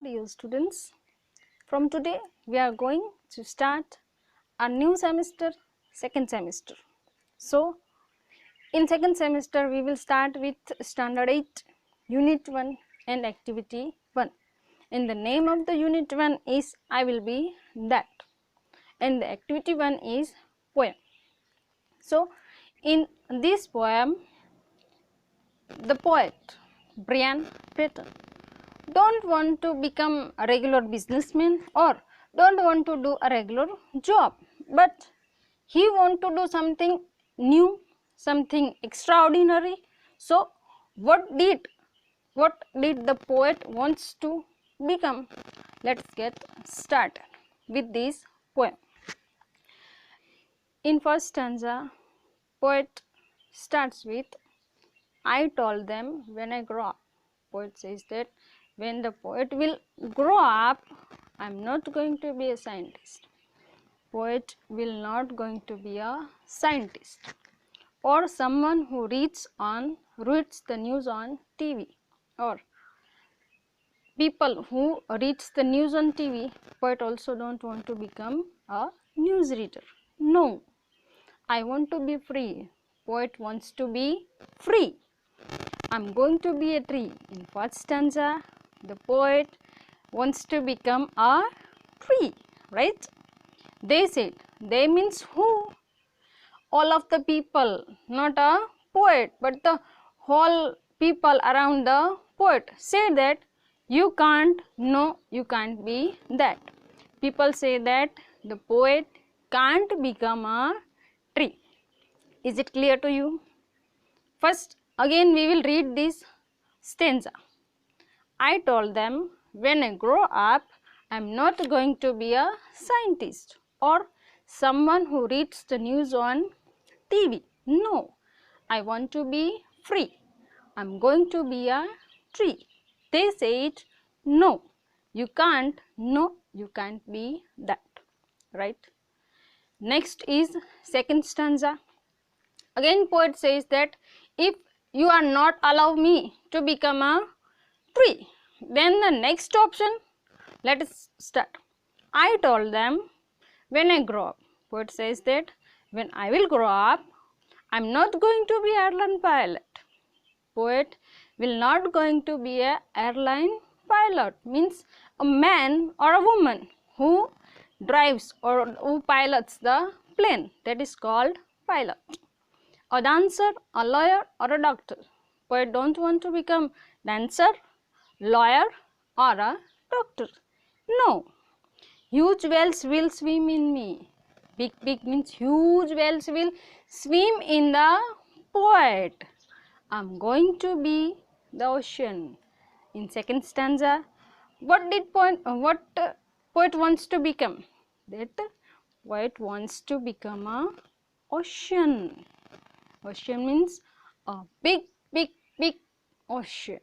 Dear students, from today we are going to start a new semester, second semester. So, in second semester we will start with standard 8, unit 1 and activity 1. And the name of the unit 1 is I will be that, and the activity 1 is poem. So, in this poem, the poet Brian Patten don't want to become a regular businessman or don't want to do a regular job, but he want to do something new, something extraordinary. So what did the poet wants to become? Let's get started with this poem. In first stanza, poet starts with I told them when I grow up. Poet says that when the poet will grow up, I am not going to be a scientist. Poet will not going to be a scientist or someone who reads the news on TV, or people who reads the news on TV. Poet also don't want to become a news reader. No, I want to be free. Poet wants to be free. I'm going to be a tree. In first stanza, the poet wants to become a tree, right? They said, they means who? All of the people, not a poet, but the whole people around the poet say that you can't, no, you can't be that. People say that the poet can't become a tree. Is it clear to you? First, again we will read this stanza. I told them when I grow up, I am not going to be a scientist or someone who reads the news on TV. No, I want to be free. I am going to be a tree. They said, no, you can't. No, you can't be that. Right? Next is second stanza. Again poet says that if you are not allow me to become a tree, then the next option, let us start. I told them when I grow up. Poet says that when I will grow up, I am not going to be airline pilot. Poet will not going to be a airline pilot, means a man or a woman who drives or who pilots the plane, that is called pilot. A dancer, a lawyer or a doctor. Poet don't want to become dancer, lawyer or a doctor. No. Huge whales will swim in me. Big means huge whales will swim in the poet. I am going to be the ocean. In second stanza, what poet wants to become? That poet wants to become a ocean. Ocean means a big ocean.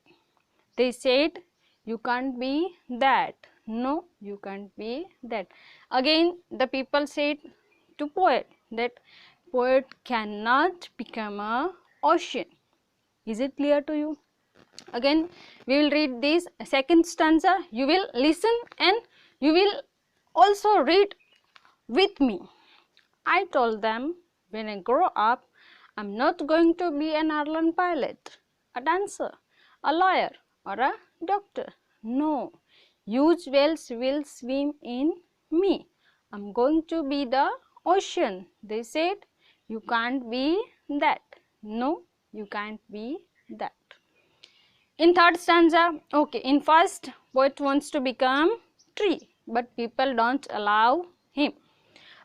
They said you can't be that. No, you can't be that. Again the people said to poet that poet cannot become a ocean. Is it clear to you? Again we will read this second stanza. You will listen and you will also read with me. I told them when I grow up, I am not going to be an airline pilot, a dancer, a lawyer or a doctor. No, huge whales will swim in me. I am going to be the ocean. They said, you can't be that. No, you can't be that. In third stanza, okay, in first, poet wants to become tree, but people don't allow him.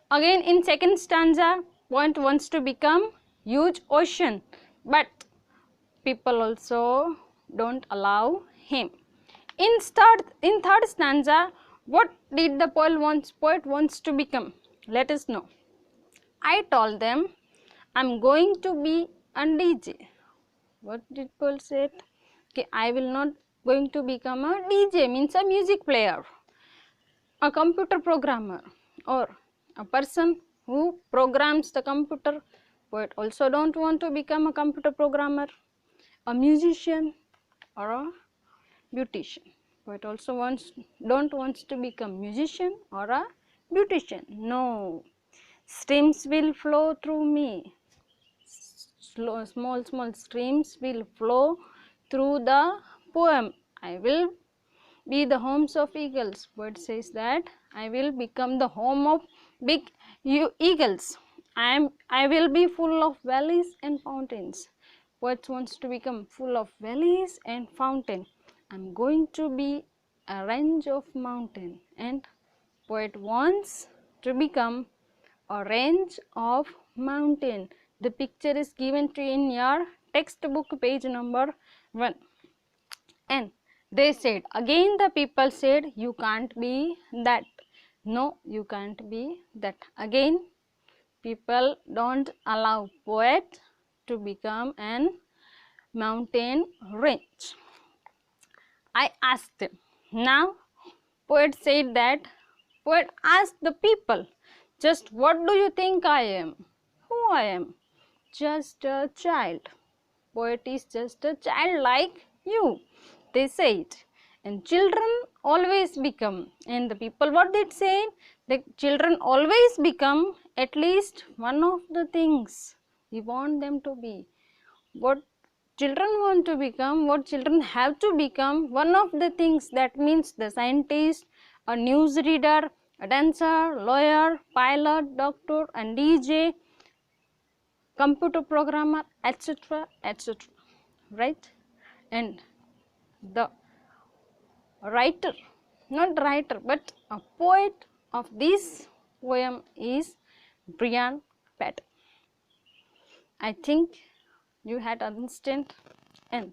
Again in second stanza, poet wants to become huge ocean, but people also don't allow him. In third stanza, what did the poet wants to become? Let us know. I told them I am going to be a DJ. What did poet say? Okay, I will not going to become a DJ, means a music player, a computer programmer or a person who programs the computer. Poet also don't want to become a computer programmer, a musician or a beautician. Poet also don't wants to become musician or a beautician. No. Streams will flow through me. Small streams will flow through the poem. I will be the homes of eagles. Poet says that I will become the home of big eagles. I will be full of valleys and fountains. Poet wants to become full of valleys and fountain. I'm going to be a range of mountain. And poet wants to become a range of mountain. The picture is given to you in your textbook, page number 1. And they said, again the people said, you can't be that. No, you can't be that. Again people don't allow poet to become an mountain range. I asked them. Now poet said that, poet asked the people, just what do you think I am? Who I am? Just a child. Poet is just a child like you, they said. And children always become, and the people what they said, the children always become at least one of the things we want them to be. What children want to become, what children have to become, one of the things, that means the scientist, a news reader, a dancer, lawyer, pilot, doctor, and DJ, computer programmer, etc., etc., right? And the writer, not writer but a poet of this poem is Brian Patten. I think you had understand, and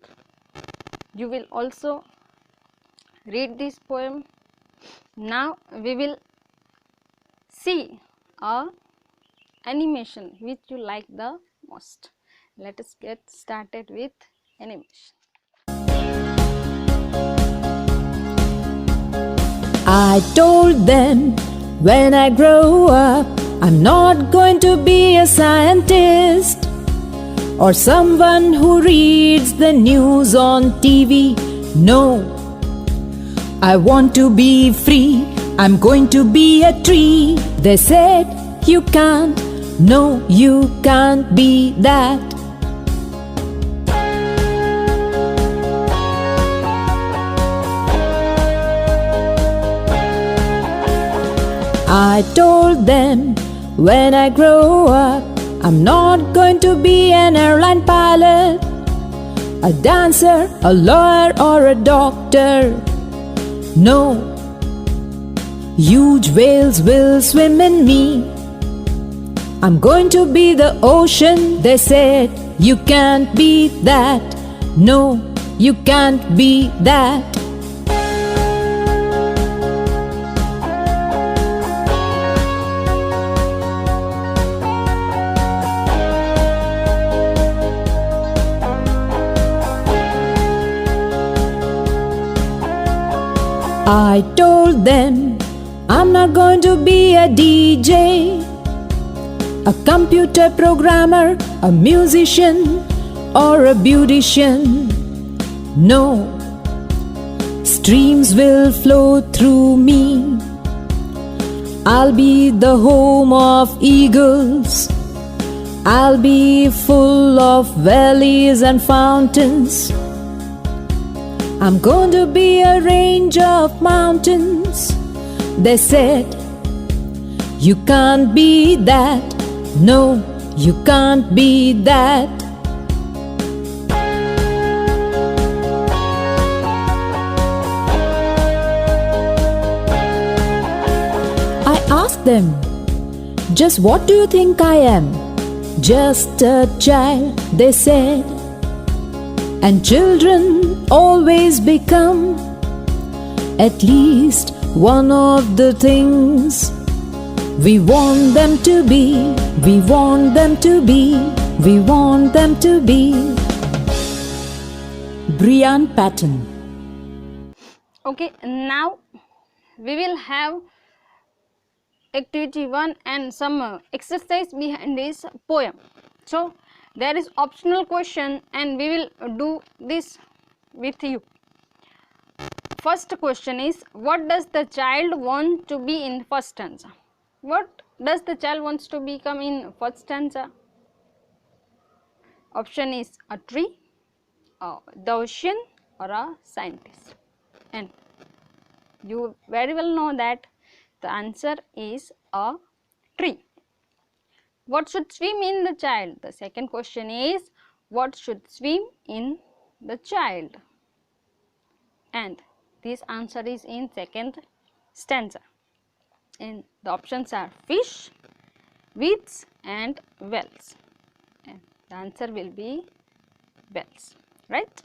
you will also read this poem. Now we will see a animation which you like the most. Let us get started with animation. I told them when I grow up, I'm not going to be a scientist or someone who reads the news on TV. No, I want to be free. I'm going to be a tree. They said, you can't. No, you can't be that. I told them when I grow up, I'm not going to be an airline pilot, a dancer, a lawyer, or a doctor. No, huge whales will swim in me. I'm going to be the ocean. They said, you can't be that. No, you can't be that. I told them I'm not going to be a DJ, a computer programmer, a musician, or a beautician. No, streams will flow through me. I'll be the home of eagles. I'll be full of valleys and fountains. I'm going to be a range of mountains. They said, you can't be that. No, you can't be that. I asked them, just what do you think I am? Just a child, they said. And children always become at least one of the things we want them to be. We want them to be. We want them to be. Brian Patten. Okay, now we will have activity 1 and some exercise behind this poem. So there is optional question and we will do this with you. First question is, what does the child want to be in first stanza? What does the child wants to become in first stanza? Option is a tree, the ocean, or a scientist. And you very well know that the answer is a tree. What should swim in the child? The second question is, what should swim in the child? And this answer is in second stanza. And the options are fish, weeds, and wells. And the answer will be wells, right?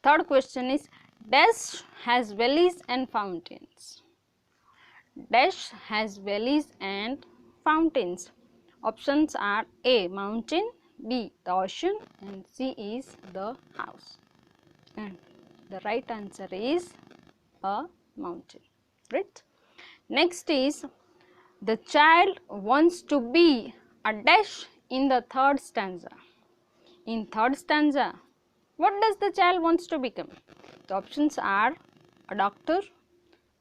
Third question is, dash has valleys and fountains. Dash has valleys and fountains. Options are A, mountain, B, the ocean, and C is the house. And the right answer is a mountain, right? Next is, the child wants to be a dash in the third stanza. In third stanza, what does the child wants to become? The options are a doctor,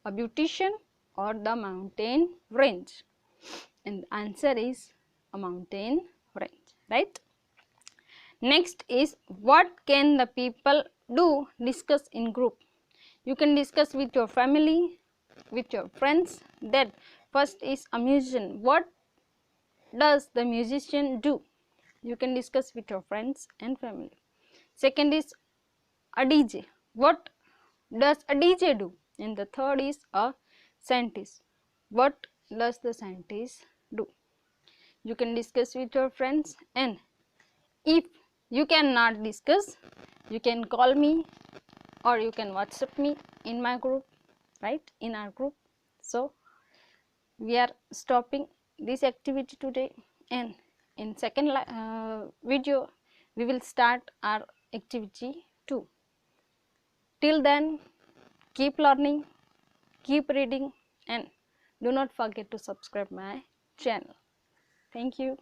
a beautician, or the mountain range. And the answer is a mountain range, right? Next is, what can the people do? Discuss in group. You can discuss with your family, with your friends. That first is a musician. What does the musician do? You can discuss with your friends and family. Second is a DJ. What does a DJ do? And the third is a scientist. What does the scientist do? You can discuss with your friends, and if you cannot discuss, you can call me or you can WhatsApp me in my group, right? In our group. So we are stopping this activity today, and in second video we will start our activity 2. Till then, keep learning, keep reading, and do not forget to subscribe my channel. Thank you.